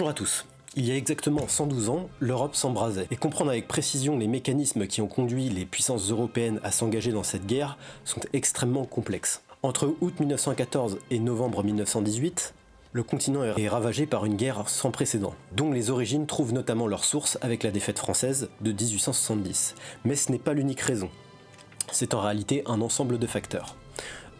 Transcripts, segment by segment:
Bonjour à tous. Il y a exactement 112 ans, l'Europe s'embrasait, et comprendre avec précision les mécanismes qui ont conduit les puissances européennes à s'engager dans cette guerre sont extrêmement complexes. Entre août 1914 et novembre 1918, le continent est ravagé par une guerre sans précédent, dont les origines trouvent notamment leur source avec la défaite française de 1870. Mais ce n'est pas l'unique raison. C'est en réalité un ensemble de facteurs.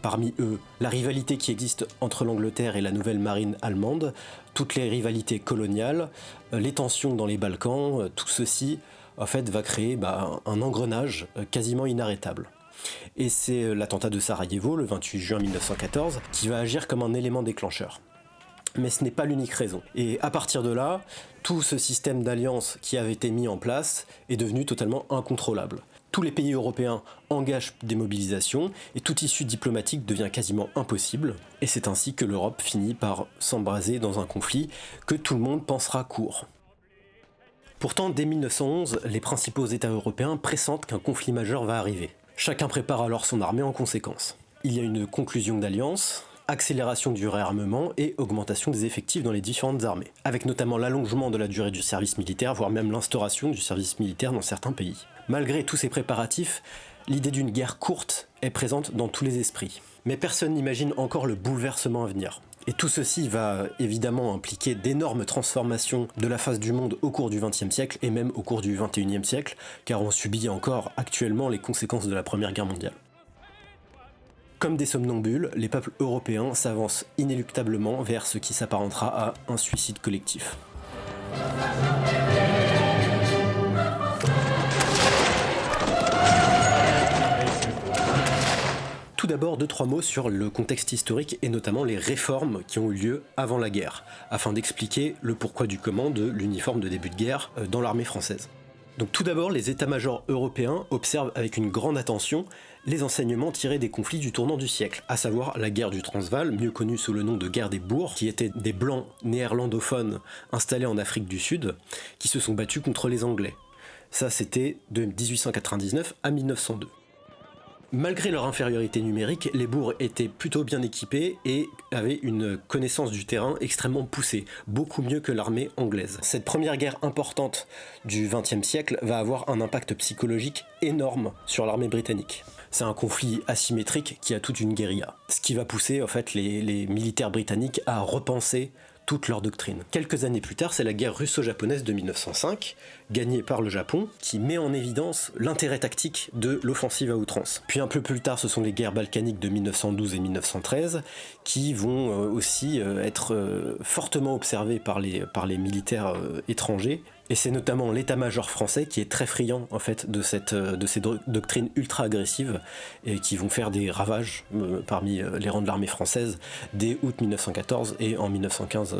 Parmi eux, la rivalité qui existe entre l'Angleterre et la nouvelle marine allemande, toutes les rivalités coloniales, les tensions dans les Balkans, tout ceci en fait va créer un engrenage quasiment inarrêtable. Et c'est l'attentat de Sarajevo, le 28 juin 1914, qui va agir comme un élément déclencheur. Mais ce n'est pas l'unique raison. Et à partir de là, tout ce système d'alliance qui avait été mis en place est devenu totalement incontrôlable. Tous les pays européens engagent des mobilisations et toute issue diplomatique devient quasiment impossible. Et c'est ainsi que l'Europe finit par s'embraser dans un conflit que tout le monde pensera court. Pourtant, dès 1911, les principaux États européens pressentent qu'un conflit majeur va arriver. Chacun prépare alors son armée en conséquence. Il y a une conclusion d'alliance, accélération du réarmement et augmentation des effectifs dans les différentes armées, avec notamment l'allongement de la durée du service militaire, voire même l'instauration du service militaire dans certains pays. Malgré tous ces préparatifs, l'idée d'une guerre courte est présente dans tous les esprits. Mais personne n'imagine encore le bouleversement à venir. Et tout ceci va évidemment impliquer d'énormes transformations de la face du monde au cours du XXe siècle et même au cours du XXIe siècle, car on subit encore actuellement les conséquences de la Première Guerre mondiale. Comme des somnambules, les peuples européens s'avancent inéluctablement vers ce qui s'apparentera à un suicide collectif. Tout d'abord, 2-3 mots sur le contexte historique et notamment les réformes qui ont eu lieu avant la guerre, afin d'expliquer le pourquoi du comment de l'uniforme de début de guerre dans l'armée française. Donc tout d'abord, les états-majors européens observent avec une grande attention les enseignements tirés des conflits du tournant du siècle, à savoir la guerre du Transvaal, mieux connue sous le nom de guerre des bourgs, qui étaient des blancs néerlandophones installés en Afrique du Sud, qui se sont battus contre les Anglais. Ça, c'était de 1899 à 1902. Malgré leur infériorité numérique, les bourgs étaient plutôt bien équipés et avaient une connaissance du terrain extrêmement poussée, beaucoup mieux que l'armée anglaise. Cette première guerre importante du XXe siècle va avoir un impact psychologique énorme sur l'armée britannique. C'est un conflit asymétrique qui a toute une guérilla, ce qui va pousser en fait les militaires britanniques à repenser toute leur doctrine. Quelques années plus tard, c'est la guerre russo-japonaise de 1905, gagnée par le Japon, qui met en évidence l'intérêt tactique de l'offensive à outrance. Puis un peu plus tard, ce sont les guerres balkaniques de 1912 et 1913, qui vont aussi être fortement observées par les militaires étrangers. Et c'est notamment l'état-major français qui est très friand en fait de ces doctrines ultra agressives et qui vont faire des ravages parmi les rangs de l'armée française dès août 1914 et en 1915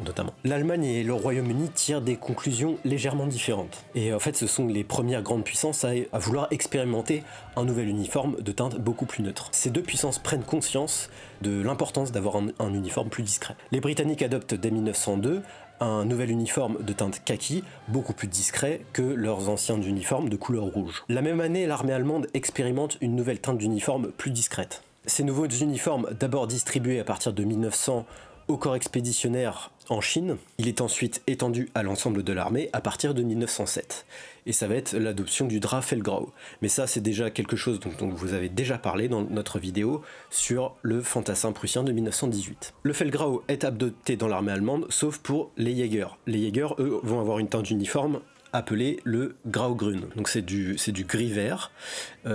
notamment. L'Allemagne et le Royaume-Uni tirent des conclusions légèrement différentes. Et en fait, ce sont les premières grandes puissances à vouloir expérimenter un nouvel uniforme de teinte beaucoup plus neutre. Ces deux puissances prennent conscience de l'importance d'avoir un uniforme plus discret. Les Britanniques adoptent dès 1902 un nouvel uniforme de teinte kaki, beaucoup plus discret que leurs anciens uniformes de couleur rouge. La même année, l'armée allemande expérimente une nouvelle teinte d'uniforme plus discrète. Ces nouveaux uniformes, d'abord distribués à partir de 1900 au corps expéditionnaire en Chine, il est ensuite étendu à l'ensemble de l'armée à partir de 1907. Et ça va être l'adoption du drap Feldgrau. Mais ça, c'est déjà quelque chose dont vous avez déjà parlé dans notre vidéo sur le fantassin prussien de 1918. Le Feldgrau est adopté dans l'armée allemande, sauf pour les Jägers. Les Jägers, eux, vont avoir une teinte d'uniforme appelé le Graugrün, donc c'est du gris-vert,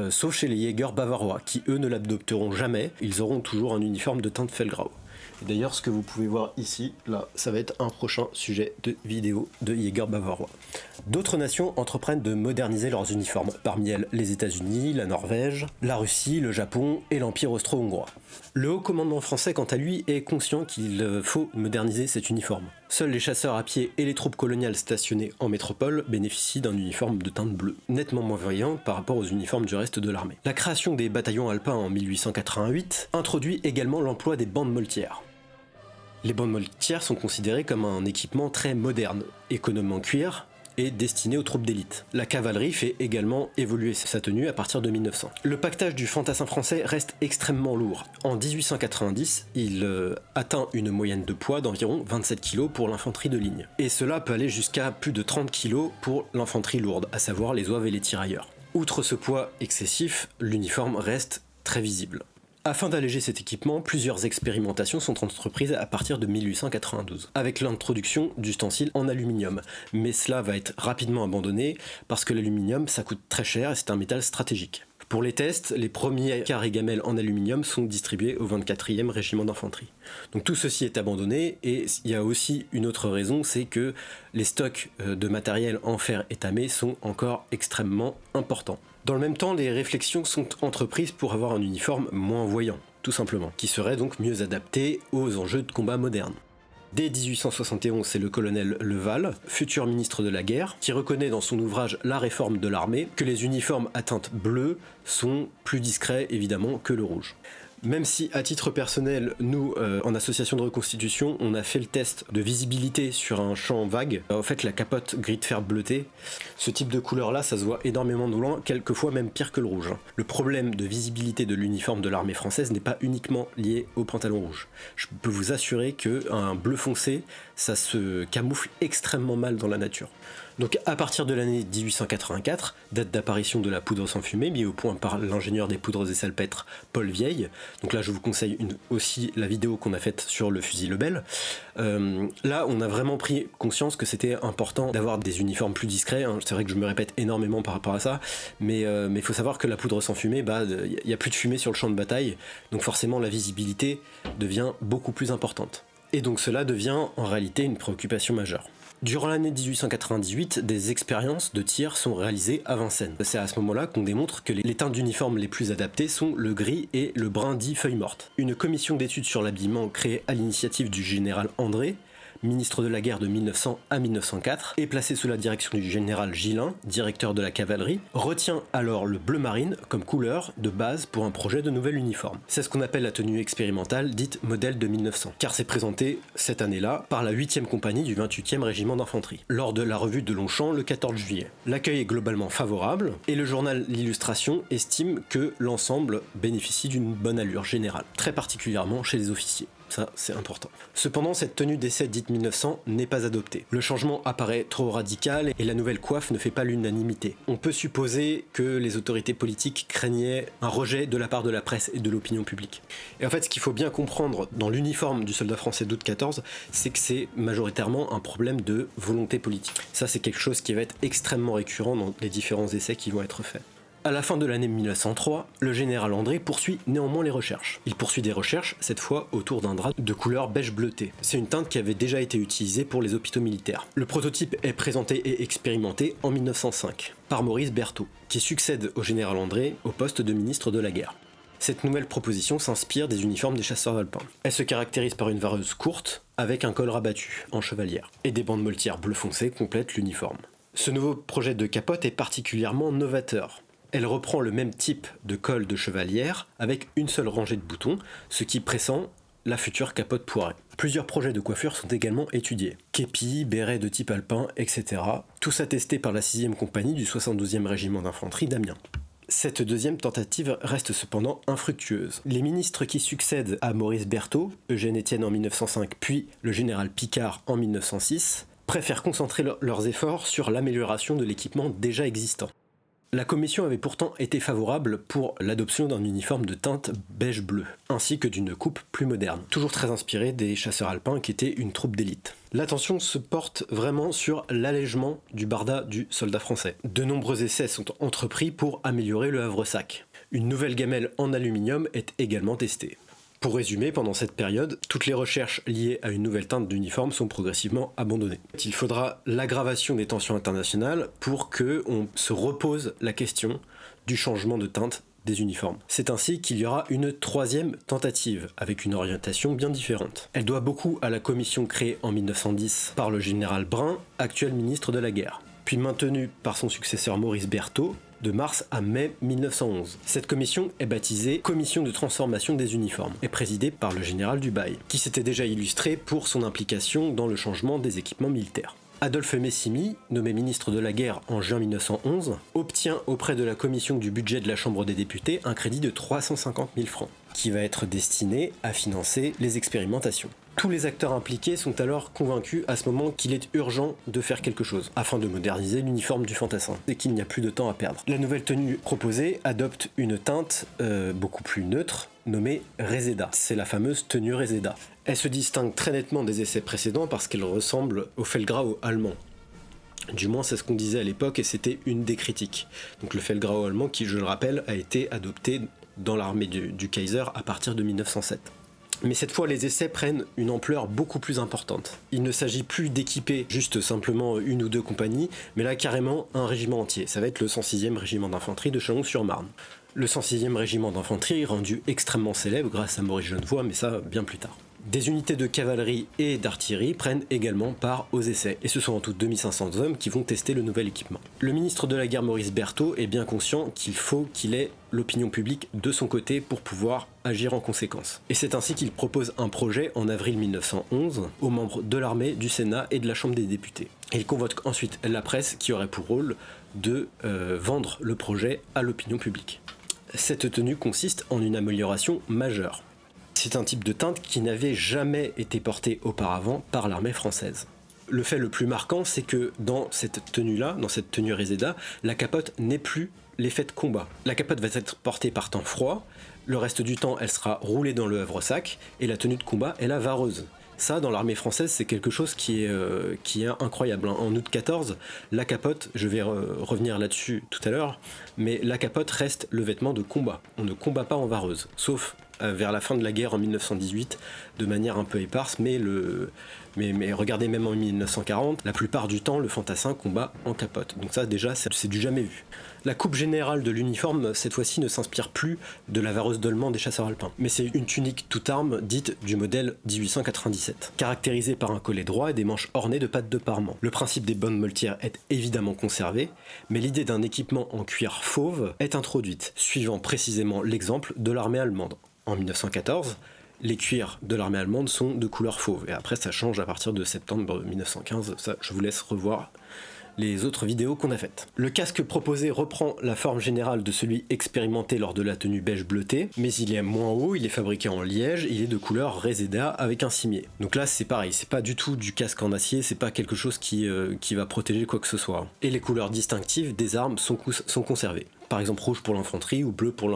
sauf chez les Jägers bavarois, qui eux ne l'adopteront jamais, ils auront toujours un uniforme de teinte Feldgrau. Et d'ailleurs, ce que vous pouvez voir ici, là, ça va être un prochain sujet de vidéo de Jäger bavarois. D'autres nations entreprennent de moderniser leurs uniformes, parmi elles les États-Unis, la Norvège, la Russie, le Japon et l'Empire austro-hongrois. Le haut commandement français, quant à lui, est conscient qu'il faut moderniser cet uniforme. Seuls les chasseurs à pied et les troupes coloniales stationnées en métropole bénéficient d'un uniforme de teinte bleue, nettement moins voyant par rapport aux uniformes du reste de l'armée. La création des bataillons alpins en 1888 introduit également l'emploi des bandes moltières. Les bandes moltières sont considérées comme un équipement très moderne, économe en cuir est destiné aux troupes d'élite. La cavalerie fait également évoluer sa tenue à partir de 1900. Le pactage du fantassin français reste extrêmement lourd. En 1890, il atteint une moyenne de poids d'environ 27 kg pour l'infanterie de ligne. Et cela peut aller jusqu'à plus de 30 kg pour l'infanterie lourde, à savoir les zouaves et les tirailleurs. Outre ce poids excessif, l'uniforme reste très visible. Afin d'alléger cet équipement, plusieurs expérimentations sont entreprises à partir de 1892, avec l'introduction d'ustensiles en aluminium. Mais cela va être rapidement abandonné parce que l'aluminium ça coûte très cher et c'est un métal stratégique. Pour les tests, les premiers carrés gamelles en aluminium sont distribués au 24e régiment d'infanterie. Donc tout ceci est abandonné et il y a aussi une autre raison, c'est que les stocks de matériel en fer étamé sont encore extrêmement importants. Dans le même temps, les réflexions sont entreprises pour avoir un uniforme moins voyant, tout simplement, qui serait donc mieux adapté aux enjeux de combat modernes. Dès 1871, c'est le colonel Leval, futur ministre de la guerre, qui reconnaît dans son ouvrage La réforme de l'armée que les uniformes à teinte bleue sont plus discrets évidemment que le rouge. Même si à titre personnel, nous, en association de reconstitution, on a fait le test de visibilité sur un champ vague, en fait la capote gris de fer bleuté, ce type de couleur là, ça se voit énormément de loin, quelquefois même pire que le rouge. Le problème de visibilité de l'uniforme de l'armée française n'est pas uniquement lié au pantalon rouge. Je peux vous assurer qu'un bleu foncé, ça se camoufle extrêmement mal dans la nature. Donc à partir de l'année 1884, date d'apparition de la poudre sans fumée, mis au point par l'ingénieur des poudres et salpêtres Paul Vieille, donc là je vous conseille aussi la vidéo qu'on a faite sur le fusil Lebel, là on a vraiment pris conscience que c'était important d'avoir des uniformes plus discrets, hein. C'est vrai que je me répète énormément par rapport à ça, mais il faut savoir que la poudre sans fumée, il n'y a plus de fumée sur le champ de bataille, donc forcément la visibilité devient beaucoup plus importante. Et donc cela devient en réalité une préoccupation majeure. Durant l'année 1898, des expériences de tir sont réalisées à Vincennes. C'est à ce moment-là qu'on démontre que les teintes d'uniforme les plus adaptées sont le gris et le brun dit feuille morte. Une commission d'études sur l'habillement créée à l'initiative du général André, ministre de la guerre de 1900 à 1904, et placé sous la direction du général Gillin, directeur de la cavalerie, retient alors le bleu marine comme couleur de base pour un projet de nouvel uniforme. C'est ce qu'on appelle la tenue expérimentale, dite modèle de 1900, car c'est présenté cette année-là par la 8e compagnie du 28e régiment d'infanterie, lors de la revue de Longchamp le 14 juillet. L'accueil est globalement favorable, et le journal L'Illustration estime que l'ensemble bénéficie d'une bonne allure générale, très particulièrement chez les officiers. Ça, c'est important. Cependant, cette tenue d'essai dite 1900 n'est pas adoptée. Le changement apparaît trop radical et la nouvelle coiffe ne fait pas l'unanimité. On peut supposer que les autorités politiques craignaient un rejet de la part de la presse et de l'opinion publique. Et en fait, ce qu'il faut bien comprendre dans l'uniforme du soldat français d'août 14, c'est que c'est majoritairement un problème de volonté politique. Ça, c'est quelque chose qui va être extrêmement récurrent dans les différents essais qui vont être faits. À la fin de l'année 1903, le général André poursuit néanmoins les recherches. Il poursuit des recherches, cette fois autour d'un drap de couleur beige bleuté. C'est une teinte qui avait déjà été utilisée pour les hôpitaux militaires. Le prototype est présenté et expérimenté en 1905 par Maurice Berthaud, qui succède au général André au poste de ministre de la guerre. Cette nouvelle proposition s'inspire des uniformes des chasseurs alpins. Elle se caractérise par une vareuse courte avec un col rabattu en chevalière, et des bandes moltières bleu foncé complètent l'uniforme. Ce nouveau projet de capote est particulièrement novateur. Elle reprend le même type de col de chevalière avec une seule rangée de boutons, ce qui pressent la future capote poirée. Plusieurs projets de coiffure sont également étudiés. Képi, béret de type alpin, etc. Tout ça testé par la 6e compagnie du 72e régiment d'infanterie d'Amiens. Cette deuxième tentative reste cependant infructueuse. Les ministres qui succèdent à Maurice Berthaud, Eugène Etienne en 1905 puis le général Picard en 1906, préfèrent concentrer leurs efforts sur l'amélioration de l'équipement déjà existant. La commission avait pourtant été favorable pour l'adoption d'un uniforme de teinte beige-bleu, ainsi que d'une coupe plus moderne, toujours très inspirée des chasseurs alpins qui étaient une troupe d'élite. L'attention se porte vraiment sur l'allègement du barda du soldat français. De nombreux essais sont entrepris pour améliorer le havresac. Une nouvelle gamelle en aluminium est également testée. Pour résumer, pendant cette période, toutes les recherches liées à une nouvelle teinte d'uniforme sont progressivement abandonnées. Il faudra l'aggravation des tensions internationales pour qu'on se repose la question du changement de teinte des uniformes. C'est ainsi qu'il y aura une 3e tentative, avec une orientation bien différente. Elle doit beaucoup à la commission créée en 1910 par le général Brun, actuel ministre de la guerre, puis maintenue par son successeur Maurice Berthaud, de mars à mai 1911. Cette commission est baptisée Commission de transformation des uniformes et présidée par le général Dubail, qui s'était déjà illustré pour son implication dans le changement des équipements militaires. Adolphe Messimy, nommé ministre de la Guerre en juin 1911, obtient auprès de la commission du budget de la Chambre des députés un crédit de 350 000 francs, qui va être destiné à financer les expérimentations. Tous les acteurs impliqués sont alors convaincus à ce moment qu'il est urgent de faire quelque chose, afin de moderniser l'uniforme du fantassin, et qu'il n'y a plus de temps à perdre. La nouvelle tenue proposée adopte une teinte beaucoup plus neutre, nommée Reseda. C'est la fameuse tenue Reseda. Elle se distingue très nettement des essais précédents parce qu'elle ressemble au Feldgrau allemand. Du moins, c'est ce qu'on disait à l'époque et c'était une des critiques. Donc le Feldgrau allemand qui, je le rappelle, a été adopté dans l'armée du Kaiser à partir de 1907. Mais cette fois, les essais prennent une ampleur beaucoup plus importante. Il ne s'agit plus d'équiper juste simplement une ou deux compagnies, mais là carrément un régiment entier. Ça va être le 106e régiment d'infanterie de Chalon-sur-Marne. Le 106e régiment d'infanterie rendu extrêmement célèbre grâce à Maurice Genevoix, mais ça bien plus tard. Des unités de cavalerie et d'artillerie prennent également part aux essais, et ce sont en tout 2500 hommes qui vont tester le nouvel équipement. Le ministre de la Guerre Maurice Berthaud est bien conscient qu'il faut qu'il ait l'opinion publique de son côté pour pouvoir agir en conséquence. Et c'est ainsi qu'il propose un projet en avril 1911 aux membres de l'armée, du Sénat et de la Chambre des députés. Et il convoque ensuite la presse qui aurait pour rôle de vendre le projet à l'opinion publique. Cette tenue consiste en une amélioration majeure. C'est un type de teinte qui n'avait jamais été porté auparavant par l'armée française. Le fait le plus marquant, c'est que dans cette tenue-là, dans cette tenue Reseda, la capote n'est plus l'effet de combat. La capote va être portée par temps froid, le reste du temps elle sera roulée dans le havre-sac, et la tenue de combat est la vareuse. Ça, dans l'armée française, c'est quelque chose qui est incroyable. En août 14, la capote, je vais revenir là-dessus tout à l'heure, mais la capote reste le vêtement de combat. On ne combat pas en vareuse, sauf vers la fin de la guerre en 1918, de manière un peu éparse, mais regardez, même en 1940, la plupart du temps, le fantassin combat en capote. Donc ça, déjà, c'est du jamais vu. La coupe générale de l'uniforme, cette fois-ci, ne s'inspire plus de la vareuse dolman des chasseurs alpins, mais c'est une tunique toute arme dite du modèle 1897, caractérisée par un collet droit et des manches ornées de pattes de parement. Le principe des bonnes moltières est évidemment conservé, mais l'idée d'un équipement en cuir fauve est introduite, suivant précisément l'exemple de l'armée allemande. En 1914, les cuirs de l'armée allemande sont de couleur fauve, et après ça change à partir de septembre 1915, ça je vous laisse revoir les autres vidéos qu'on a faites. Le casque proposé reprend la forme générale de celui expérimenté lors de la tenue beige bleutée, mais il est moins haut, il est fabriqué en liège, et il est de couleur Reseda avec un cimier. Donc là c'est pareil, c'est pas du tout du casque en acier, c'est pas quelque chose qui va protéger quoi que ce soit. Et les couleurs distinctives des armes sont conservées. Par exemple rouge pour l'infanterie ou bleu pour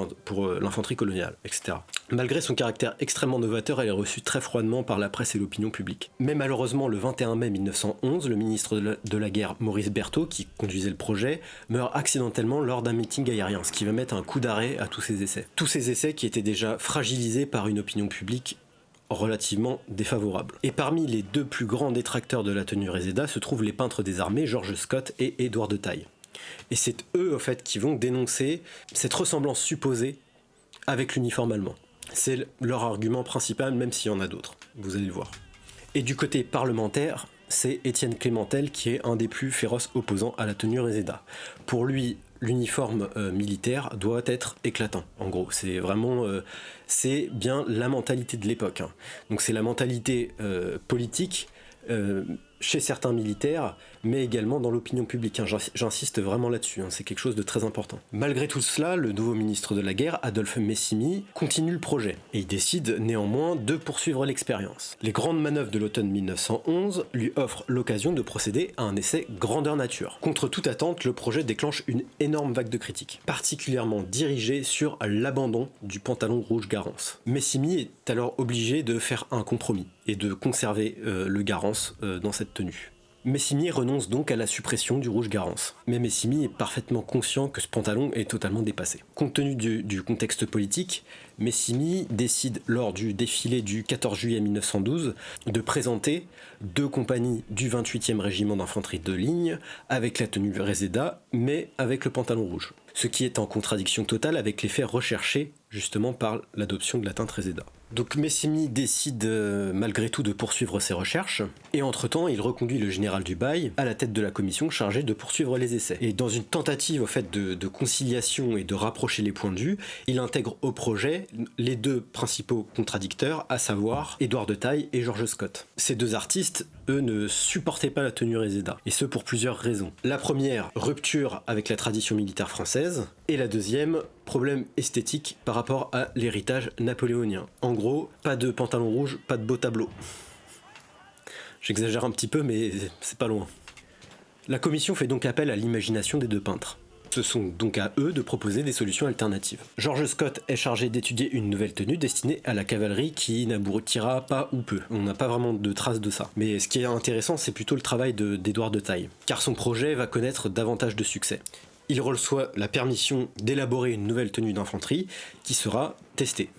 l'infanterie coloniale, etc. Malgré son caractère extrêmement novateur, elle est reçue très froidement par la presse et l'opinion publique. Mais malheureusement, le 21 mai 1911, le ministre de la Guerre Maurice Berthaud, qui conduisait le projet, meurt accidentellement lors d'un meeting aérien, ce qui va mettre un coup d'arrêt à tous ces essais. Tous ces essais qui étaient déjà fragilisés par une opinion publique relativement défavorable. Et parmi les deux plus grands détracteurs de la tenue Reseda se trouvent les peintres des armées, George Scott et Édouard de Taille. Et c'est eux, en fait, qui vont dénoncer cette ressemblance supposée avec l'uniforme allemand. C'est leur argument principal, même s'il y en a d'autres. Vous allez le voir. Et du côté parlementaire, c'est Étienne Clémentel qui est un des plus féroces opposants à la tenue Reseda. Pour lui, l'uniforme militaire doit être éclatant. En gros, c'est vraiment, c'est bien la mentalité de l'époque. Donc c'est la mentalité politique chez certains militaires, mais également dans l'opinion publique. J'insiste vraiment là-dessus, c'est quelque chose de très important. Malgré tout cela, le nouveau ministre de la Guerre, Adolphe Messimy, continue le projet, et il décide néanmoins de poursuivre l'expérience. Les grandes manœuvres de l'automne 1911 lui offrent l'occasion de procéder à un essai grandeur nature. Contre toute attente, le projet déclenche une énorme vague de critiques, particulièrement dirigée sur l'abandon du pantalon rouge Garance. Messimy est alors obligé de faire un compromis, et de conserver le Garance dans cette tenue. Messimy renonce donc à la suppression du rouge Garance. Mais Messimy est parfaitement conscient que ce pantalon est totalement dépassé. Compte tenu du contexte politique, Messimy décide lors du défilé du 14 juillet 1912 de présenter deux compagnies du 28e régiment d'infanterie de ligne avec la tenue Reseda, mais avec le pantalon rouge. ce qui est en contradiction totale avec l'effet recherché justement par l'adoption de la teinte Reseda. Donc Messigny décide malgré tout de poursuivre ses recherches, et entre-temps il reconduit le général Dubail à la tête de la commission chargée de poursuivre les essais. Et dans une tentative au fait de conciliation et de rapprocher les points de vue, il intègre au projet les deux principaux contradicteurs, à savoir Édouard de Taille et George Scott. Ces deux artistes, eux, ne supportaient pas la tenue Reseda, et ce pour plusieurs raisons. La première, rupture avec la tradition militaire française, et la deuxième, problème esthétique par rapport à l'héritage napoléonien. En gros, pas de pantalon rouge, pas de beau tableau. J'exagère un petit peu, mais c'est pas loin. La commission fait donc appel à l'imagination des deux peintres. Ce sont donc à eux de proposer des solutions alternatives. George Scott est chargé d'étudier une nouvelle tenue destinée à la cavalerie qui n'aboutira pas ou peu. On n'a pas vraiment de traces de ça. Mais ce qui est intéressant, c'est plutôt le travail d'Édouard de Taille, car son projet va connaître davantage de succès. Il reçoit la permission d'élaborer une nouvelle tenue d'infanterie qui sera testée.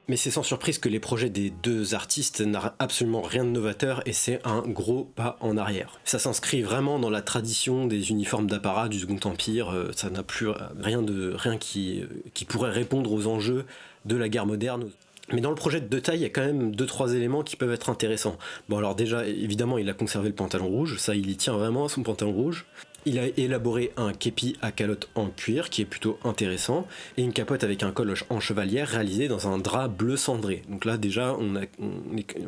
Mais c'est sans surprise que les projets des deux artistes n'ont absolument rien de novateur et c'est un gros pas en arrière. Ça s'inscrit vraiment dans la tradition des uniformes d'apparat du Second Empire, ça n'a plus rien qui pourrait répondre aux enjeux de la guerre moderne. Mais dans le projet de Taille, il y a quand même 2-3 éléments qui peuvent être intéressants. Bon alors déjà, évidemment, il a conservé le pantalon rouge, ça il y tient vraiment à son pantalon rouge. Il a élaboré un képi à calotte en cuir qui est plutôt intéressant et une capote avec un col en chevalière réalisé dans un drap bleu cendré. Donc là déjà on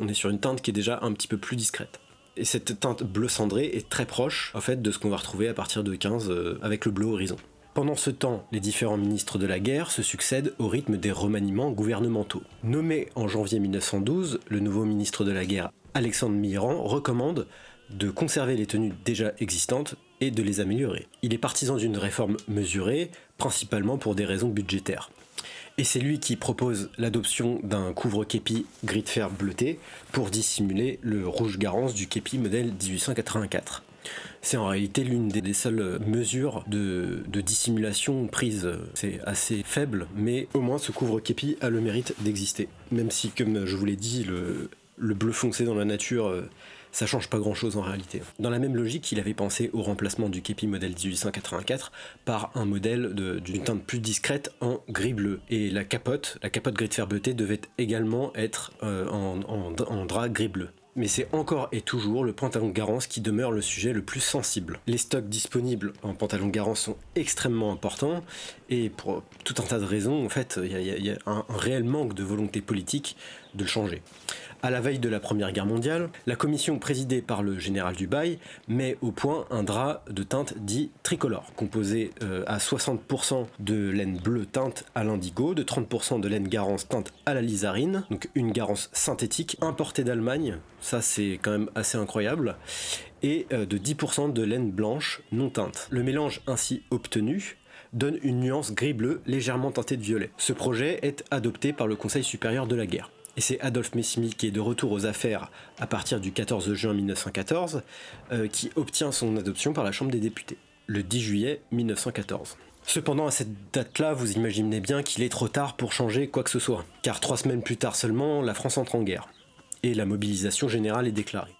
est sur une teinte qui est déjà un petit peu plus discrète. Et cette teinte bleu cendré est très proche en fait de ce qu'on va retrouver à partir de 15 avec le bleu horizon. Pendant ce temps, les différents ministres de la guerre se succèdent au rythme des remaniements gouvernementaux. Nommé en janvier 1912, le nouveau ministre de la guerre, Alexandre Millerand, recommande de conserver les tenues déjà existantes et de les améliorer. Il est partisan d'une réforme mesurée, principalement pour des raisons budgétaires. Et c'est lui qui propose l'adoption d'un couvre-képi gris de fer bleuté pour dissimuler le rouge garance du képi modèle 1884. C'est en réalité l'une des seules mesures de dissimulation prises. C'est assez faible, mais au moins ce couvre-képi a le mérite d'exister. Même si, comme je vous l'ai dit, le bleu foncé dans la nature, ça change pas grand chose en réalité. Dans la même logique, il avait pensé au remplacement du képi modèle 1884 par un modèle d'une teinte plus discrète en gris-bleu. Et la capote gris de fer bleuté devait également être en drap gris-bleu. Mais c'est encore et toujours le pantalon Garance qui demeure le sujet le plus sensible. Les stocks disponibles en pantalon Garance sont extrêmement importants et pour tout un tas de raisons, en fait, il y a un réel manque de volonté politique de le changer. À la veille de la Première Guerre mondiale, la commission présidée par le général Dubail met au point un drap de teinte dit tricolore, composé à 60% de laine bleue teinte à l'indigo, de 30% de laine Garance teinte à la lizarine, donc une Garance synthétique importée d'Allemagne, ça c'est quand même assez incroyable, et de 10% de laine blanche non teinte. Le mélange ainsi obtenu donne une nuance gris-bleu légèrement teintée de violet. Ce projet est adopté par le Conseil supérieur de la guerre. Et c'est Adolphe Messigny qui est de retour aux affaires à partir du 14 juin 1914 qui obtient son adoption par la Chambre des députés, le 10 juillet 1914. Cependant, à cette date-là, vous imaginez bien qu'il est trop tard pour changer quoi que ce soit, car 3 semaines plus tard seulement, la France entre en guerre, et la mobilisation générale est déclarée.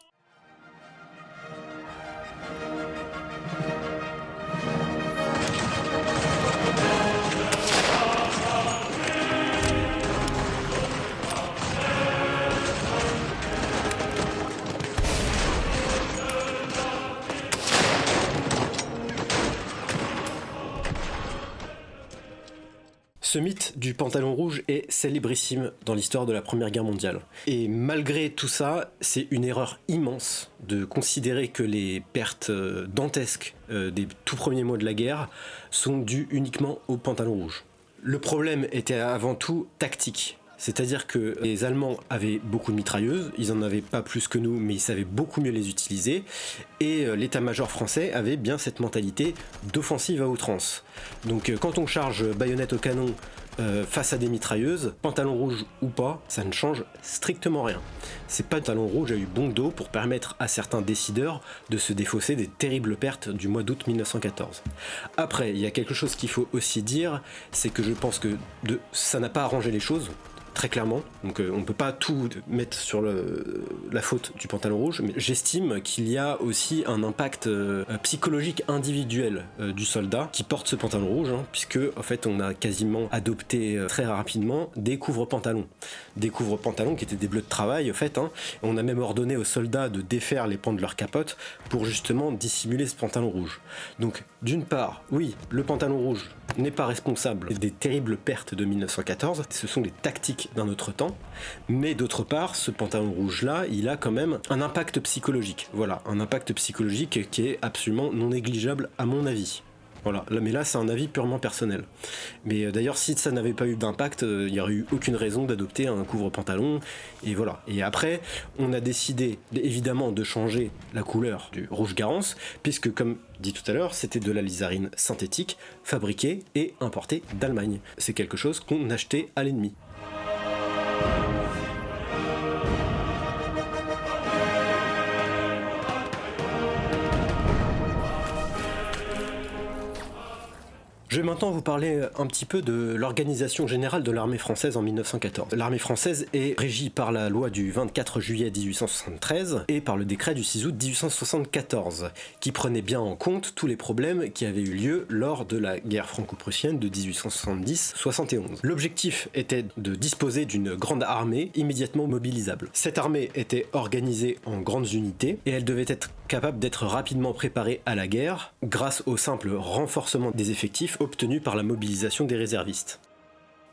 Ce mythe du pantalon rouge est célébrissime dans l'histoire de la Première Guerre mondiale. Et malgré tout ça, c'est une erreur immense de considérer que les pertes dantesques des tout premiers mois de la guerre sont dues uniquement au pantalon rouge. Le problème était avant tout tactique. C'est-à-dire que les Allemands avaient beaucoup de mitrailleuses, ils en avaient pas plus que nous, mais ils savaient beaucoup mieux les utiliser, et l'état-major français avait bien cette mentalité d'offensive à outrance. Donc quand on charge baïonnette au canon face à des mitrailleuses, pantalon rouge ou pas, ça ne change strictement rien. Ces pantalons rouges a eu bon dos pour permettre à certains décideurs de se défausser des terribles pertes du mois d'août 1914. Après, il y a quelque chose qu'il faut aussi dire, c'est que je pense que ça n'a pas arrangé les choses. très clairement. Donc on peut pas tout mettre sur la faute du pantalon rouge, mais j'estime qu'il y a aussi un impact psychologique individuel du soldat qui porte ce pantalon rouge, puisque en fait on a quasiment adopté très rapidement des couvre-pantalons. Des couvre-pantalons qui étaient des bleus de travail, en fait. On a même ordonné aux soldats de défaire les pans de leur capote pour justement dissimuler ce pantalon rouge. Donc d'une part, oui, le pantalon rouge n'est pas responsable des terribles pertes de 1914, ce sont les tactiques d'un autre temps, mais d'autre part, ce pantalon rouge-là, il a quand même un impact psychologique. Voilà, un impact psychologique qui est absolument non négligeable à mon avis. Voilà, mais là c'est un avis purement personnel. Mais d'ailleurs si ça n'avait pas eu d'impact, il n'y aurait eu aucune raison d'adopter un couvre-pantalon, et voilà. Et après, on a décidé évidemment de changer la couleur du rouge Garance, puisque comme dit tout à l'heure, c'était de la lizarine synthétique, fabriquée et importée d'Allemagne. C'est quelque chose qu'on achetait à l'ennemi. Je vais maintenant vous parler un petit peu de l'organisation générale de l'armée française en 1914. L'armée française est régie par la loi du 24 juillet 1873 et par le décret du 6 août 1874, qui prenait bien en compte tous les problèmes qui avaient eu lieu lors de la guerre franco-prussienne de 1870-71. L'objectif était de disposer d'une grande armée immédiatement mobilisable. Cette armée était organisée en grandes unités et elle devait être capable d'être rapidement préparée à la guerre grâce au simple renforcement des effectifs obtenu par la mobilisation des réservistes.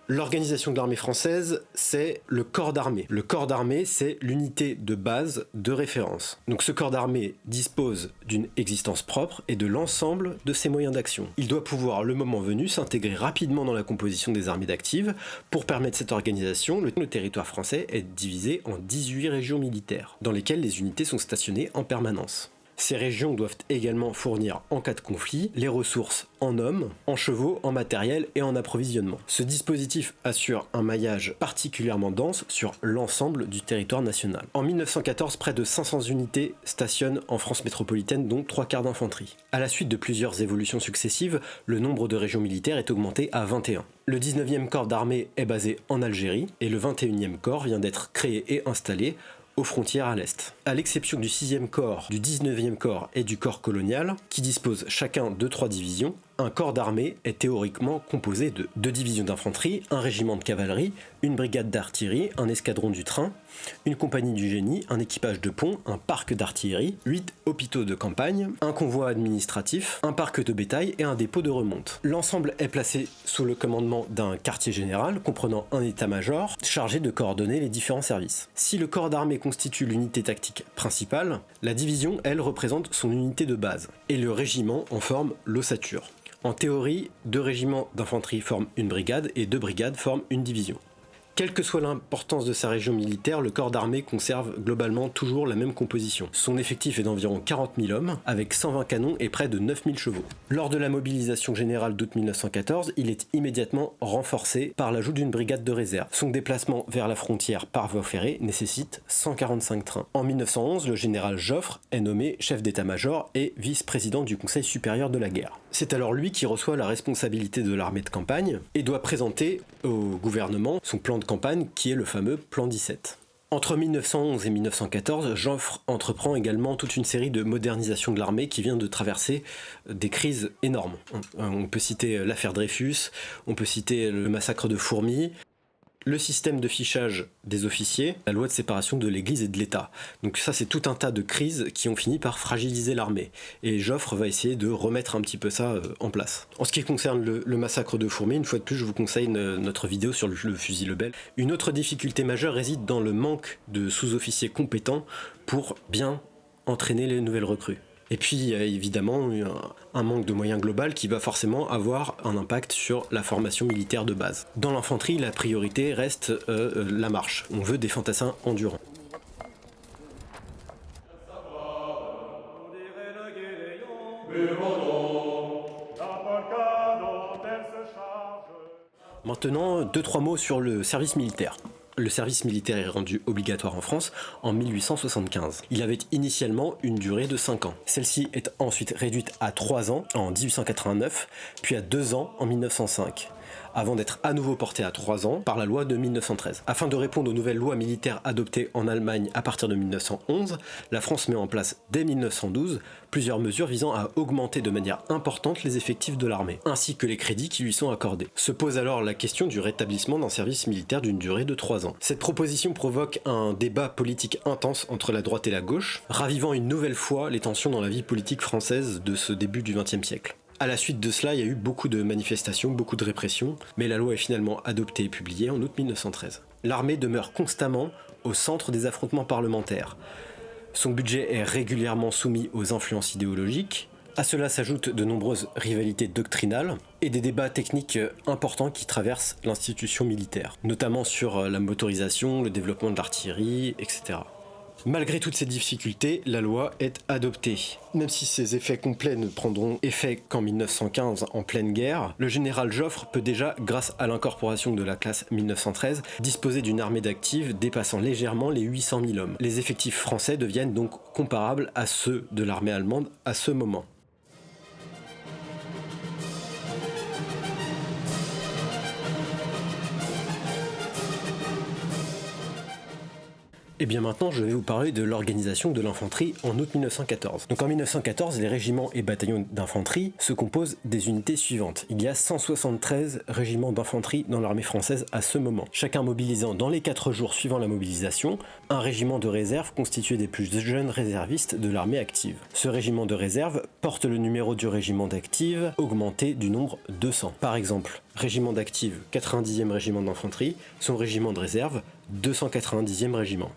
L'organisation de l'armée française, c'est le corps d'armée. Le corps d'armée, c'est l'unité de base de référence. Donc ce corps d'armée dispose d'une existence propre et de l'ensemble de ses moyens d'action. Il doit pouvoir, le moment venu, s'intégrer rapidement dans la composition des armées d'actives. Pour permettre cette organisation, le territoire français est divisé en 18 régions militaires, dans lesquelles les unités sont stationnées en permanence. Ces régions doivent également fournir, en cas de conflit, les ressources en hommes, en chevaux, en matériel et en approvisionnement. Ce dispositif assure un maillage particulièrement dense sur l'ensemble du territoire national. En 1914, près de 500 unités stationnent en France métropolitaine, dont 3/4 d'infanterie. À la suite de plusieurs évolutions successives, le nombre de régions militaires est augmenté à 21. Le 19e corps d'armée est basé en Algérie et le 21e corps vient d'être créé et installé aux frontières à l'est. À l'exception du 6e corps, du 19e corps et du corps colonial, qui disposent chacun de 3 divisions, un corps d'armée est théoriquement composé de 2 divisions d'infanterie, un régiment de cavalerie, une brigade d'artillerie, un escadron du train, une compagnie du génie, un équipage de pont, un parc d'artillerie, 8 hôpitaux de campagne, un convoi administratif, un parc de bétail et un dépôt de remonte. L'ensemble est placé sous le commandement d'un quartier général comprenant un état-major chargé de coordonner les différents services. Si le corps d'armée constitue l'unité tactique principale, la division, elle, représente son unité de base, et le régiment en forme l'ossature. En théorie, 2 régiments d'infanterie forment une brigade et 2 brigades forment une division. Quelle que soit l'importance de sa région militaire, le corps d'armée conserve globalement toujours la même composition. Son effectif est d'environ 40 000 hommes, avec 120 canons et près de 9 000 chevaux. Lors de la mobilisation générale d'août 1914, il est immédiatement renforcé par l'ajout d'une brigade de réserve. Son déplacement vers la frontière par voie ferrée nécessite 145 trains. En 1911, le général Joffre est nommé chef d'état-major et vice-président du Conseil supérieur de la guerre. C'est alors lui qui reçoit la responsabilité de l'armée de campagne et doit présenter au gouvernement son plan de campagne qui est le fameux plan 17. Entre 1911 et 1914, Joffre entreprend également toute une série de modernisations de l'armée qui vient de traverser des crises énormes. On peut citer l'affaire Dreyfus, on peut citer le massacre de Fourmi, le système de fichage des officiers, la loi de séparation de l'Église et de l'État. Donc ça, c'est tout un tas de crises qui ont fini par fragiliser l'armée. Et Joffre va essayer de remettre un petit peu ça en place. En ce qui concerne le massacre de Fourmi, une fois de plus, je vous conseille notre vidéo sur le fusil Lebel. Une autre difficulté majeure réside dans le manque de sous-officiers compétents pour bien entraîner les nouvelles recrues. Et puis il y a évidemment un manque de moyens global qui va forcément avoir un impact sur la formation militaire de base. Dans l'infanterie, la priorité reste la marche. On veut des fantassins endurants. Maintenant, 2-3 mots sur le service militaire. Le service militaire est rendu obligatoire en France en 1875. Il avait initialement une durée de 5 ans. Celle-ci est ensuite réduite à 3 ans en 1889, puis à 2 ans en 1905. avant d'être à nouveau porté à 3 ans par la loi de 1913. Afin de répondre aux nouvelles lois militaires adoptées en Allemagne à partir de 1911, la France met en place dès 1912 plusieurs mesures visant à augmenter de manière importante les effectifs de l'armée, ainsi que les crédits qui lui sont accordés. Se pose alors la question du rétablissement d'un service militaire d'une durée de 3 ans. Cette proposition provoque un débat politique intense entre la droite et la gauche, ravivant une nouvelle fois les tensions dans la vie politique française de ce début du XXe siècle. À la suite de cela, il y a eu beaucoup de manifestations, beaucoup de répression, mais la loi est finalement adoptée et publiée en août 1913. L'armée demeure constamment au centre des affrontements parlementaires. Son budget est régulièrement soumis aux influences idéologiques. À cela s'ajoutent de nombreuses rivalités doctrinales et des débats techniques importants qui traversent l'institution militaire, notamment sur la motorisation, le développement de l'artillerie, etc. Malgré toutes ces difficultés, la loi est adoptée. Même si ses effets complets ne prendront effet qu'en 1915 en pleine guerre, le général Joffre peut déjà, grâce à l'incorporation de la classe 1913, disposer d'une armée d'actifs dépassant légèrement les 800 000 hommes. Les effectifs français deviennent donc comparables à ceux de l'armée allemande à ce moment. Et bien maintenant, je vais vous parler de l'organisation de l'infanterie en août 1914. Donc en 1914, les régiments et bataillons d'infanterie se composent des unités suivantes. Il y a 173 régiments d'infanterie dans l'armée française à ce moment. Chacun mobilisant dans les 4 jours suivant la mobilisation, un régiment de réserve constitué des plus jeunes réservistes de l'armée active. Ce régiment de réserve porte le numéro du régiment d'active augmenté du nombre 200. Par exemple, régiment d'active 90e régiment d'infanterie, son régiment de réserve 290e régiment.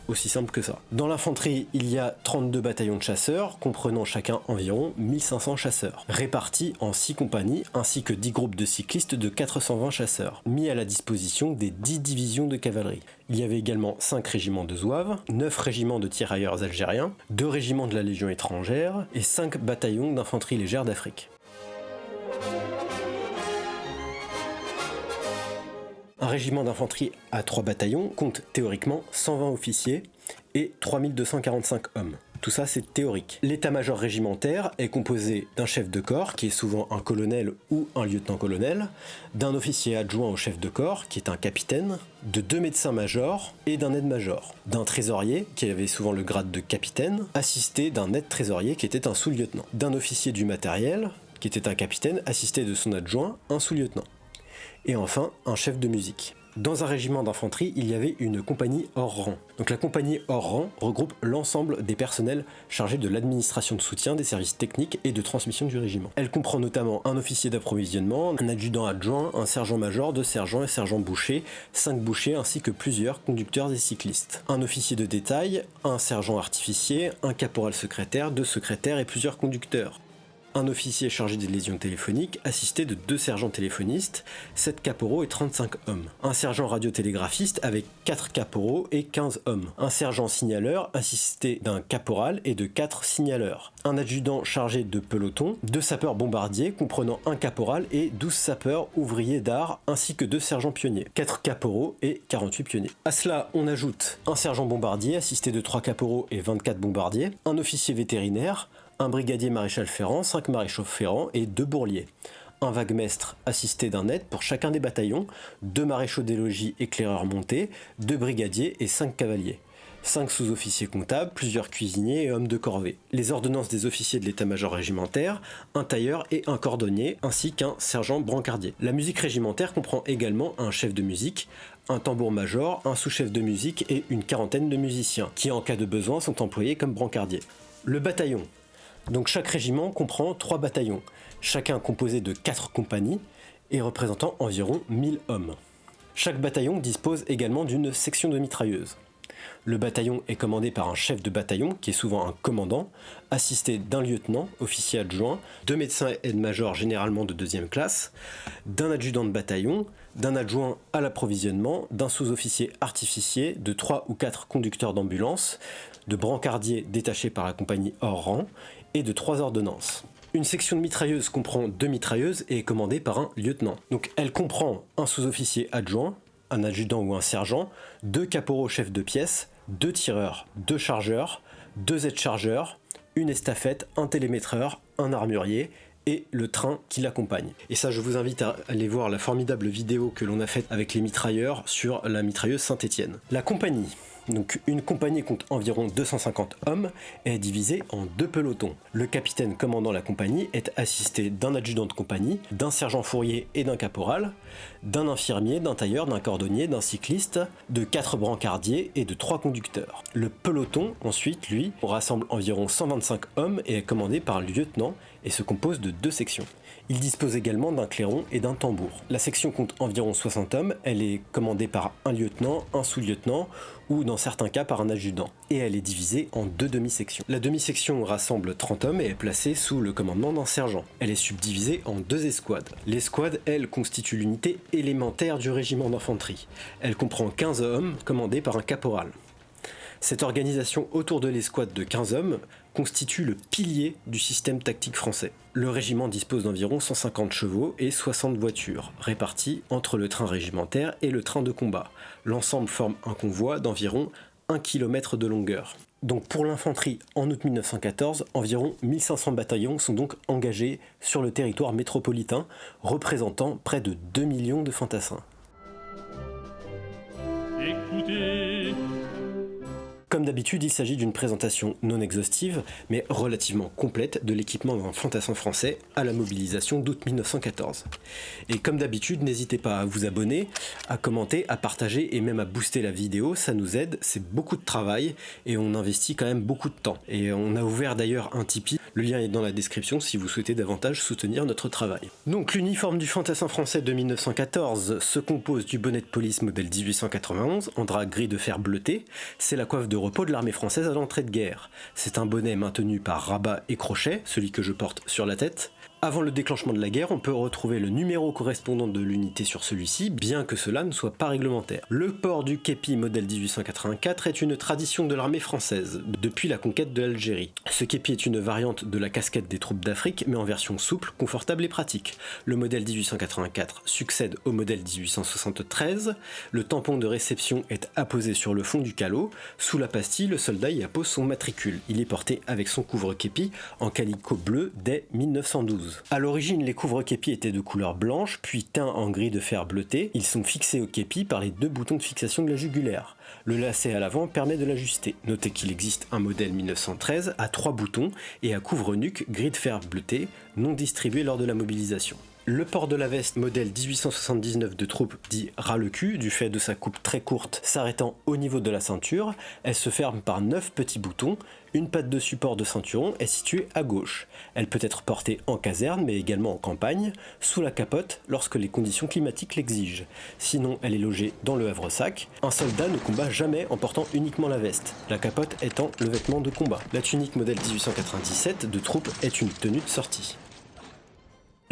Aussi simple que ça. Dans l'infanterie, il y a 32 bataillons de chasseurs, comprenant chacun environ 1500 chasseurs, répartis en 6 compagnies, ainsi que 10 groupes de cyclistes de 420 chasseurs, mis à la disposition des 10 divisions de cavalerie. Il y avait également 5 régiments de zouaves, 9 régiments de tirailleurs algériens, 2 régiments de la Légion étrangère et 5 bataillons d'infanterie légère d'Afrique. Un régiment d'infanterie à 3 bataillons compte théoriquement 120 officiers et 3245 hommes. Tout ça, c'est théorique. L'état-major régimentaire est composé d'un chef de corps, qui est souvent un colonel ou un lieutenant-colonel, d'un officier adjoint au chef de corps, qui est un capitaine, de 2 médecins-majors et d'un aide-major, d'un trésorier, qui avait souvent le grade de capitaine, assisté d'un aide-trésorier, qui était un sous-lieutenant, d'un officier du matériel, qui était un capitaine, assisté de son adjoint, un sous-lieutenant. Et enfin, un chef de musique. Dans un régiment d'infanterie, il y avait une compagnie hors rang. Donc la compagnie hors rang regroupe l'ensemble des personnels chargés de l'administration de soutien, des services techniques et de transmission du régiment. Elle comprend notamment un officier d'approvisionnement, un adjudant adjoint, un sergent-major, 2 sergents et sergents-bouchers, 5 bouchers ainsi que plusieurs conducteurs et cyclistes. Un officier de détail, un sergent artificier, un caporal secrétaire, 2 secrétaires et plusieurs conducteurs. Un officier chargé des liaisons téléphoniques, assisté de 2 sergents téléphonistes, 7 caporaux et 35 hommes. Un sergent radiotélégraphiste avec 4 caporaux et 15 hommes. Un sergent signaleur assisté d'un caporal et de 4 signaleurs. Un adjudant chargé de peloton, 2 sapeurs bombardiers comprenant un caporal et 12 sapeurs ouvriers d'art ainsi que 2 sergents pionniers. 4 caporaux et 48 pionniers. À cela, on ajoute un sergent bombardier assisté de 3 caporaux et 24 bombardiers, un officier vétérinaire, un brigadier maréchal ferrant, 5 maréchaux ferrants et 2 bourliers. Un vaguemestre assisté d'un aide pour chacun des bataillons, 2 maréchaux des logis éclaireurs montés, 2 brigadiers et 5 cavaliers. 5 sous-officiers comptables, plusieurs cuisiniers et hommes de corvée. Les ordonnances des officiers de l'état-major régimentaire, un tailleur et un cordonnier, ainsi qu'un sergent brancardier. La musique régimentaire comprend également un chef de musique, un tambour-major, un sous-chef de musique et une quarantaine de musiciens, qui en cas de besoin sont employés comme brancardiers. Le bataillon. Donc chaque régiment comprend 3 bataillons, chacun composé de 4 compagnies et représentant environ 1000 hommes. Chaque bataillon dispose également d'une section de mitrailleuses. Le bataillon est commandé par un chef de bataillon, qui est souvent un commandant, assisté d'un lieutenant, officier adjoint, 2 médecins aide-majors généralement de 2e classe, d'un adjudant de bataillon, d'un adjoint à l'approvisionnement, d'un sous-officier artificier, de 3 ou 4 conducteurs d'ambulance, de brancardiers détachés par la compagnie hors rang, et de 3 ordonnances. Une section de mitrailleuses comprend 2 mitrailleuses et est commandée par un lieutenant. Donc elle comprend un sous-officier adjoint, un adjudant ou un sergent, 2 caporaux chefs de pièce, 2 tireurs, 2 chargeurs, 2 aides-chargeurs, une estafette, un télémétreur, un armurier et le train qui l'accompagne. Et ça, je vous invite à aller voir la formidable vidéo que l'on a faite avec les mitrailleurs sur la mitrailleuse Saint-Étienne. La compagnie. Donc une compagnie compte environ 250 hommes et est divisée en 2 pelotons. Le capitaine commandant la compagnie est assisté d'un adjudant de compagnie, d'un sergent fourrier et d'un caporal, d'un infirmier, d'un tailleur, d'un cordonnier, d'un cycliste, de 4 brancardiers et de 3 conducteurs. Le peloton, ensuite, lui, rassemble environ 125 hommes et est commandé par un lieutenant et se compose de 2 sections. Il dispose également d'un clairon et d'un tambour. La section compte environ 60 hommes, elle est commandée par un lieutenant, un sous-lieutenant ou dans certains cas par un adjudant. Et elle est divisée en 2 demi-sections. La demi-section rassemble 30 hommes et est placée sous le commandement d'un sergent. Elle est subdivisée en 2 escouades. L'escouade, elle, constitue l'unité élémentaire du régiment d'infanterie. Elle comprend 15 hommes commandés par un caporal. Cette organisation autour de l'escouade de 15 hommes constitue le pilier du système tactique français. Le régiment dispose d'environ 150 chevaux et 60 voitures, réparties entre le train régimentaire et le train de combat. L'ensemble forme un convoi d'environ 1 km de longueur. Donc pour l'infanterie, en août 1914, environ 1500 bataillons sont donc engagés sur le territoire métropolitain, représentant près de 2 millions de fantassins. Écoutez. Comme d'habitude, il s'agit d'une présentation non exhaustive, mais relativement complète de l'équipement d'un fantassin français à la mobilisation d'août 1914. Et comme d'habitude, n'hésitez pas à vous abonner, à commenter, à partager et même à booster la vidéo, ça nous aide, c'est beaucoup de travail et on investit quand même beaucoup de temps. Et on a ouvert d'ailleurs un Tipeee, le lien est dans la description si vous souhaitez davantage soutenir notre travail. Donc l'uniforme du fantassin français de 1914 se compose du bonnet de police modèle 1891 en drap gris de fer bleuté, c'est la coiffe de repos de l'armée française à l'entrée de guerre. C'est un bonnet maintenu par rabat et crochet, celui que je porte sur la tête. Avant le déclenchement de la guerre, on peut retrouver le numéro correspondant de l'unité sur celui-ci, bien que cela ne soit pas réglementaire. Le port du képi modèle 1884 est une tradition de l'armée française, depuis la conquête de l'Algérie. Ce képi est une variante de la casquette des troupes d'Afrique, mais en version souple, confortable et pratique. Le modèle 1884 succède au modèle 1873, le tampon de réception est apposé sur le fond du calot, sous la pastille, le soldat y appose son matricule. Il est porté avec son couvre-képi en calicot bleu dès 1912. A l'origine, les couvre-képis étaient de couleur blanche, puis teints en gris de fer bleuté. Ils sont fixés au képi par les 2 boutons de fixation de la jugulaire. Le lacet à l'avant permet de l'ajuster. Notez qu'il existe un modèle 1913 à 3 boutons et à couvre-nuque gris de fer bleuté, non distribué lors de la mobilisation. Le port de la veste modèle 1879 de troupe dit ras le cul du fait de sa coupe très courte s'arrêtant au niveau de la ceinture. Elle se ferme par 9 petits boutons. Une patte de support de ceinturon est située à gauche. Elle peut être portée en caserne mais également en campagne, sous la capote lorsque les conditions climatiques l'exigent. Sinon elle est logée dans le havre-sac. Un soldat ne combat jamais en portant uniquement la veste, la capote étant le vêtement de combat. La tunique modèle 1897 de troupe est une tenue de sortie.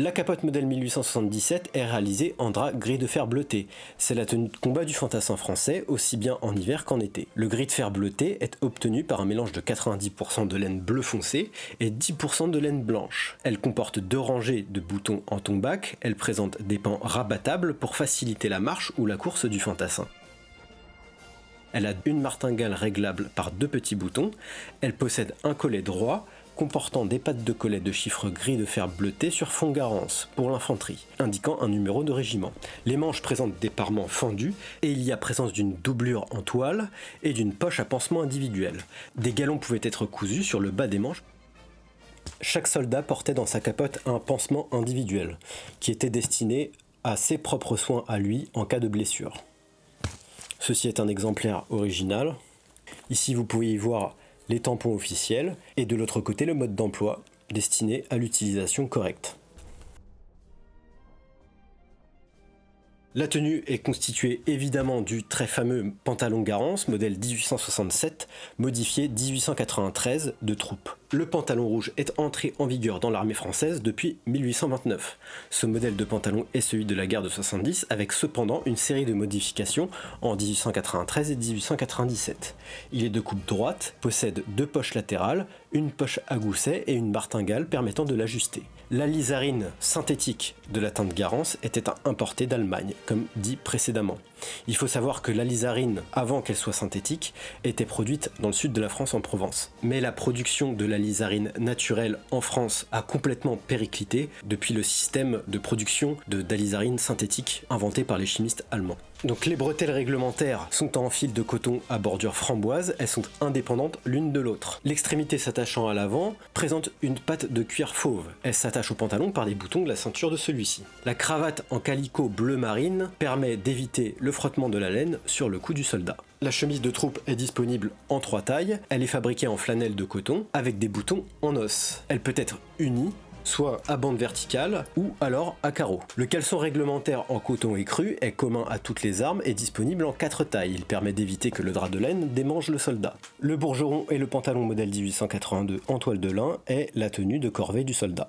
La capote modèle 1877 est réalisée en drap gris de fer bleuté. C'est la tenue de combat du fantassin français, aussi bien en hiver qu'en été. Le gris de fer bleuté est obtenu par un mélange de 90% de laine bleu foncé et 10% de laine blanche. Elle comporte 2 rangées de boutons en tombac, elle présente des pans rabattables pour faciliter la marche ou la course du fantassin. Elle a une martingale réglable par 2 petits boutons, elle possède un collet droit, comportant des pattes de collet de chiffre gris de fer bleuté sur fond garance pour l'infanterie, indiquant un numéro de régiment. Les manches présentent des parements fendus et il y a présence d'une doublure en toile et d'une poche à pansement individuelle. Des galons pouvaient être cousus sur le bas des manches. Chaque soldat portait dans sa capote un pansement individuel, qui était destiné à ses propres soins à lui en cas de blessure. Ceci est un exemplaire original. Ici vous pouvez y voir les tampons officiels, et de l'autre côté le mode d'emploi, destiné à l'utilisation correcte. La tenue est constituée évidemment du très fameux pantalon Garance, modèle 1867, modifié 1893 de troupe. Le pantalon rouge est entré en vigueur dans l'armée française depuis 1829. Ce modèle de pantalon est celui de la guerre de 70, avec cependant une série de modifications en 1893 et 1897. Il est de coupe droite, possède 2 poches latérales, une poche à gousset et une martingale permettant de l'ajuster. La lisarine synthétique de la teinte Garance était importée d'Allemagne, comme dit précédemment. Il faut savoir que l'alizarine, avant qu'elle soit synthétique, était produite dans le sud de la France en Provence. Mais la production de l'alizarine naturelle en France a complètement périclité depuis le système de production d'alizarine synthétique inventé par les chimistes allemands. Donc les bretelles réglementaires sont en fil de coton à bordure framboise, elles sont indépendantes l'une de l'autre. L'extrémité s'attachant à l'avant présente une patte de cuir fauve. Elle s'attache au pantalon par les boutons de la ceinture de celui-ci. La cravate en calicot bleu marine permet d'éviter le frottement de la laine sur le cou du soldat. La chemise de troupe est disponible en 3 tailles, elle est fabriquée en flanelle de coton avec des boutons en os. Elle peut être unie, soit à bande verticale ou alors à carreaux. Le caleçon réglementaire en coton écru est commun à toutes les armes et disponible en 4 tailles. Il permet d'éviter que le drap de laine démange le soldat. Le bourgeron et le pantalon modèle 1882 en toile de lin est la tenue de corvée du soldat.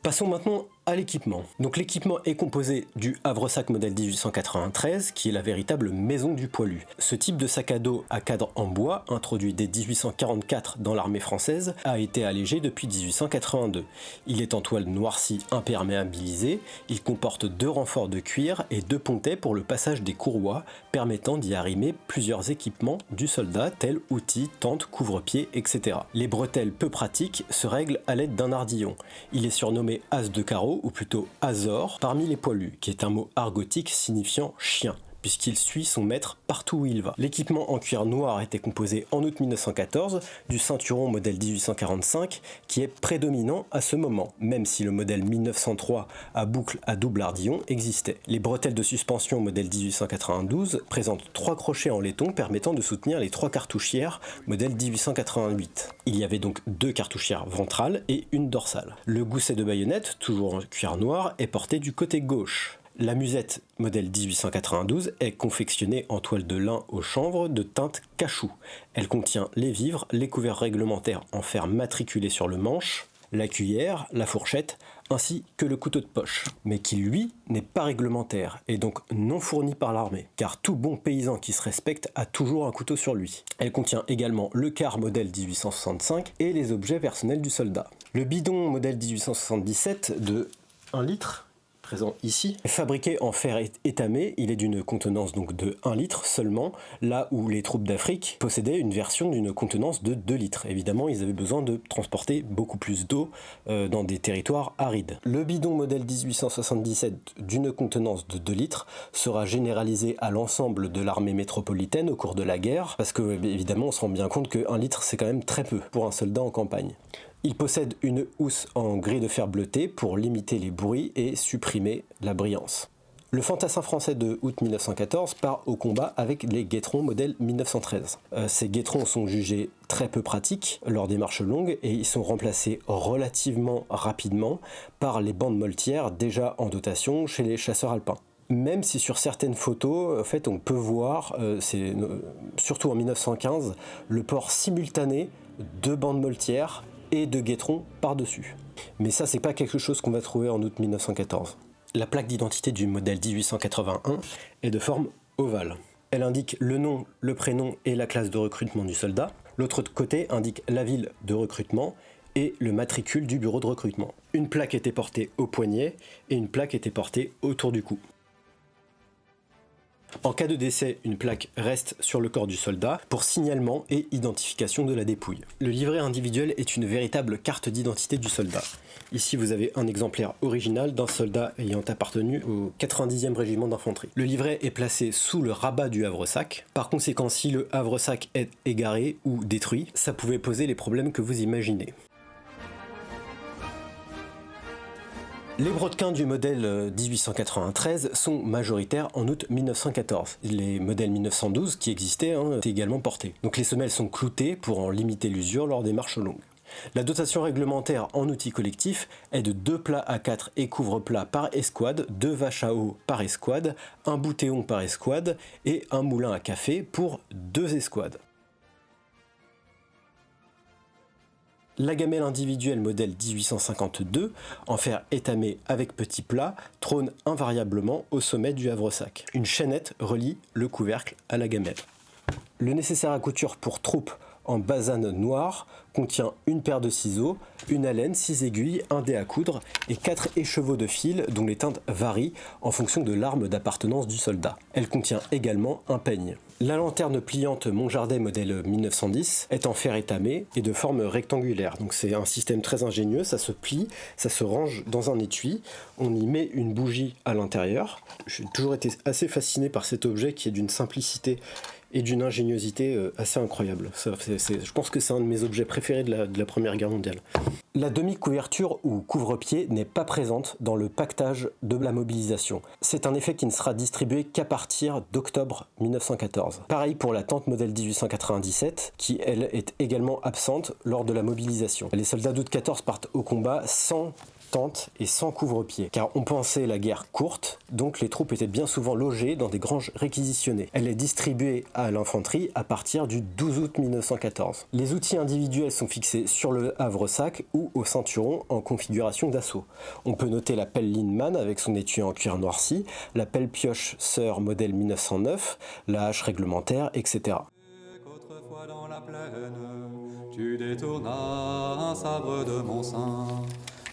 Passons maintenant à l'équipement. Donc l'équipement est composé du havresac modèle 1893 qui est la véritable maison du poilu. Ce type de sac à dos à cadre en bois, introduit dès 1844 dans l'armée française, a été allégé depuis 1882. Il est en toile noircie imperméabilisée, il comporte 2 renforts de cuir et 2 pontets pour le passage des courroies, permettant d'y arrimer plusieurs équipements du soldat tels outils, tentes, couvre-pieds, etc. Les bretelles peu pratiques se règlent à l'aide d'un ardillon. Il est surnommé as de carreau ou plutôt Azor parmi les poilus, qui est un mot argotique signifiant chien, puisqu'il suit son maître partout où il va. L'équipement en cuir noir était composé en août 1914 du ceinturon modèle 1845 qui est prédominant à ce moment, même si le modèle 1903 à boucle à double ardillon existait. Les bretelles de suspension modèle 1892 présentent 3 crochets en laiton permettant de soutenir les 3 cartouchières modèle 1888. Il y avait donc 2 cartouchières ventrales et une dorsale. Le gousset de baïonnette, toujours en cuir noir, est porté du côté gauche. La musette modèle 1892 est confectionnée en toile de lin au chanvre de teinte cachou. Elle contient les vivres, les couverts réglementaires en fer matriculé sur le manche, la cuillère, la fourchette, ainsi que le couteau de poche, mais qui lui n'est pas réglementaire et donc non fourni par l'armée, car tout bon paysan qui se respecte a toujours un couteau sur lui. Elle contient également le quart modèle 1865 et les objets personnels du soldat. Le bidon modèle 1877 de 1 litre présent ici, est fabriqué en fer étamé, il est d'une contenance donc de 1 litre seulement, là où les troupes d'Afrique possédaient une version d'une contenance de 2 litres. Évidemment, ils avaient besoin de transporter beaucoup plus d'eau dans des territoires arides. Le bidon modèle 1877 d'une contenance de 2 litres sera généralisé à l'ensemble de l'armée métropolitaine au cours de la guerre, parce que évidemment on se rend bien compte que 1 litre c'est quand même très peu pour un soldat en campagne. Il possède une housse en grès de fer bleuté pour limiter les bruits et supprimer la brillance. Le fantassin français de août 1914 part au combat avec les guettrons modèle 1913. Ces guettrons sont jugés très peu pratiques lors des marches longues et ils sont remplacés relativement rapidement par les bandes moltières déjà en dotation chez les chasseurs alpins. Même si sur certaines photos, en fait, on peut voir, surtout en 1915, le port simultané de bandes moltières et de guettrons par-dessus. Mais ça, c'est pas quelque chose qu'on va trouver en août 1914. La plaque d'identité du modèle 1881 est de forme ovale. Elle indique le nom, le prénom et la classe de recrutement du soldat. L'autre côté indique la ville de recrutement et le matricule du bureau de recrutement. Une plaque était portée au poignet et une plaque était portée autour du cou. En cas de décès, une plaque reste sur le corps du soldat pour signalement et identification de la dépouille. Le livret individuel est une véritable carte d'identité du soldat. Ici, vous avez un exemplaire original d'un soldat ayant appartenu au 90e régiment d'infanterie. Le livret est placé sous le rabat du havresac. Par conséquent, si le havresac est égaré ou détruit, ça pouvait poser les problèmes que vous imaginez. Les brodequins du modèle 1893 sont majoritaires en août 1914. Les modèles 1912 qui existaient étaient également portés. Donc les semelles sont cloutées pour en limiter l'usure lors des marches longues. La dotation réglementaire en outils collectifs est de 2 plats à 4 et couvre-plats par escouade, 2 vaches à eau par escouade, un boutéon par escouade et un moulin à café pour 2 escouades. La gamelle individuelle modèle 1852, en fer étamé avec petit plat, trône invariablement au sommet du havresac. Une chaînette relie le couvercle à la gamelle. Le nécessaire à couture pour troupe en basane noire contient une paire de ciseaux, une alène, 6 aiguilles, un dé à coudre et 4 écheveaux de fil dont les teintes varient en fonction de l'arme d'appartenance du soldat. Elle contient également un peigne. La lanterne pliante Montjardet modèle 1910 est en fer étamé et de forme rectangulaire. Donc c'est un système très ingénieux, ça se plie, ça se range dans un étui, on y met une bougie à l'intérieur. J'ai toujours été assez fasciné par cet objet qui est d'une simplicité et d'une ingéniosité assez incroyable. Je pense que c'est un de mes objets préférés de la Première Guerre mondiale. La demi-couverture ou couvre-pied n'est pas présente dans le pactage de la mobilisation. C'est un effet qui ne sera distribué qu'à partir d'octobre 1914. Pareil pour la tente modèle 1897, qui elle est également absente lors de la mobilisation. Les soldats d'août 14 partent au combat sans tente et sans couvre-pied, car on pensait la guerre courte, donc les troupes étaient bien souvent logées dans des granges réquisitionnées. Elle est distribuée à l'infanterie à partir du 12 août 1914. Les outils individuels sont fixés sur le havresac ou au ceinturon en configuration d'assaut. On peut noter la pelle Lindemann avec son étui en cuir noirci, la pelle pioche Sœur modèle 1909, la hache réglementaire, etc. Qu'autrefois dans la plaine, tu détournas un sabre de mon sein.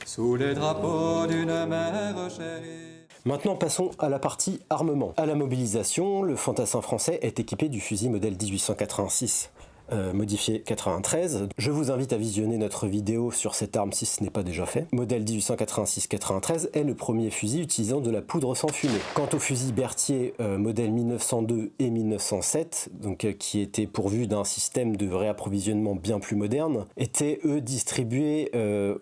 Sous les drapeaux d'une mère chérie. Maintenant passons à la partie armement. À la mobilisation, le fantassin français est équipé du fusil modèle 1886. Modifié 93. Je vous invite à visionner notre vidéo sur cette arme si ce n'est pas déjà fait. Modèle 1886-93 est le premier fusil utilisant de la poudre sans fumée. Quant au fusil Berthier modèle 1902 et 1907, donc, qui étaient pourvus d'un système de réapprovisionnement bien plus moderne, étaient eux distribués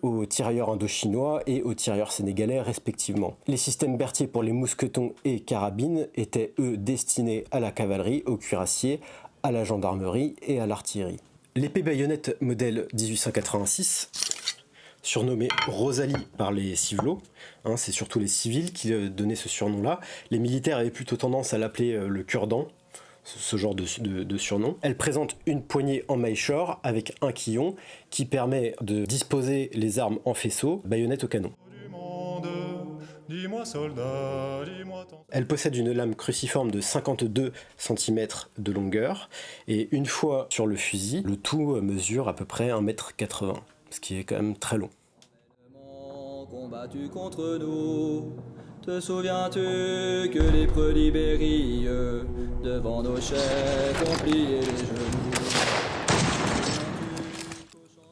aux tirailleurs indochinois et aux tirailleurs sénégalais respectivement. Les systèmes Berthier pour les mousquetons et carabines étaient eux destinés à la cavalerie, aux cuirassiers, à la gendarmerie et à l'artillerie. L'épée baïonnette modèle 1886, surnommée Rosalie par les civilots, c'est surtout les civils qui donnaient ce surnom-là. Les militaires avaient plutôt tendance à l'appeler le cure-dent, ce genre de surnom. Elle présente une poignée en maillechort avec un quillon qui permet de disposer les armes en faisceau, baïonnette au canon. Dis-moi soldat, dis-moi ton... Elle possède une lame cruciforme de 52 cm de longueur et une fois sur le fusil, le tout mesure à peu près 1,80 m, ce qui est quand même très long. Combattu contre nous, te souviens-tu que les preux d'Ibérie devant nos chefs ont plié les genoux?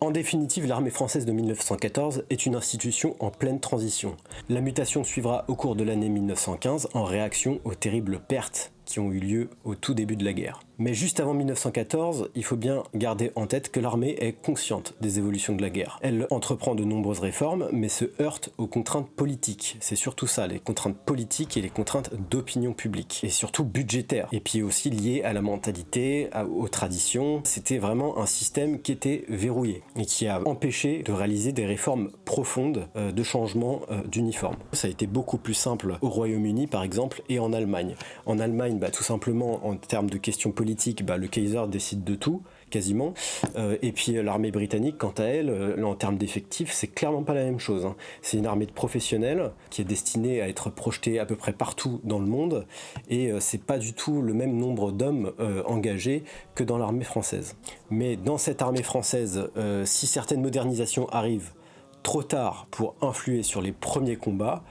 En définitive, l'armée française de 1914 est une institution en pleine transition. La mutation suivra au cours de l'année 1915 en réaction aux terribles pertes qui ont eu lieu au tout début de la guerre. Mais juste avant 1914, il faut bien garder en tête que l'armée est consciente des évolutions de la guerre. Elle entreprend de nombreuses réformes, mais se heurte aux contraintes politiques. C'est surtout ça, les contraintes politiques et les contraintes d'opinion publique. Et surtout budgétaires. Et puis aussi liées à la mentalité, aux traditions. C'était vraiment un système qui était verrouillé et qui a empêché de réaliser des réformes profondes de changement d'uniforme. Ça a été beaucoup plus simple au Royaume-Uni par exemple et en Allemagne. En Allemagne, tout simplement en termes de questions politiques, le Kaiser décide de tout, quasiment. Et puis l'armée britannique, quant à elle, en termes d'effectifs, c'est clairement pas la même chose. C'est une armée de professionnels qui est destinée à être projetée à peu près partout dans le monde, et c'est pas du tout le même nombre d'hommes engagés que dans l'armée française. Mais dans cette armée française, si certaines modernisations arrivent trop tard pour influer sur les premiers combats,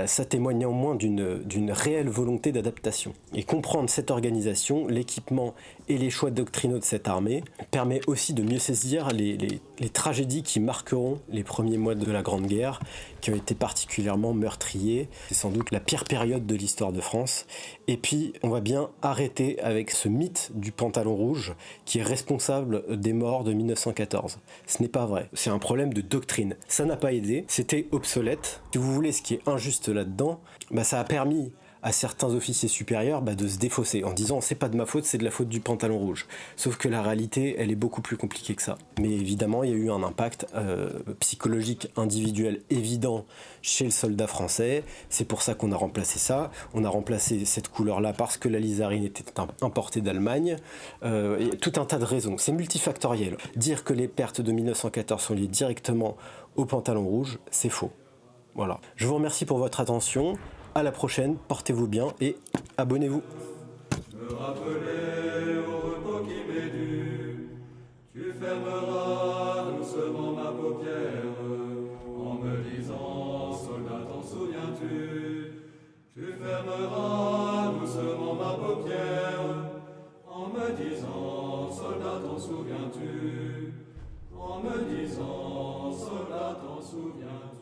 ça témoigne néanmoins d'une réelle volonté d'adaptation. Et comprendre cette organisation, l'équipement et les choix doctrinaux de cette armée permet aussi de mieux saisir les tragédies qui marqueront les premiers mois de la Grande Guerre, qui ont été particulièrement meurtriers. C'est sans doute la pire période de l'histoire de France. Et puis, on va bien arrêter avec ce mythe du pantalon rouge qui est responsable des morts de 1914. Ce n'est pas vrai. C'est un problème de doctrine. Ça n'a pas aidé. C'était obsolète. Si vous voulez, ce qui est injuste là-dedans, ça a permis à certains officiers supérieurs de se défausser en disant c'est pas de ma faute, c'est de la faute du pantalon rouge. Sauf que la réalité, elle est beaucoup plus compliquée que ça. Mais évidemment, il y a eu un impact psychologique individuel évident chez le soldat français. C'est pour ça qu'on a remplacé ça. On a remplacé cette couleur-là parce que la lizarine était importée d'Allemagne. Et tout un tas de raisons. C'est multifactoriel. Dire que les pertes de 1914 sont liées directement au pantalon rouge, c'est faux. Voilà. Je vous remercie pour votre attention. À la prochaine, portez-vous bien et abonnez-vous. Me rappeler au repos qui m'est dû, tu fermeras doucement ma paupière en me disant, soldat, t'en souviens-tu? Tu fermeras doucement ma paupière en me disant, soldat, t'en souviens-tu? En me disant, soldat, t'en souviens-tu?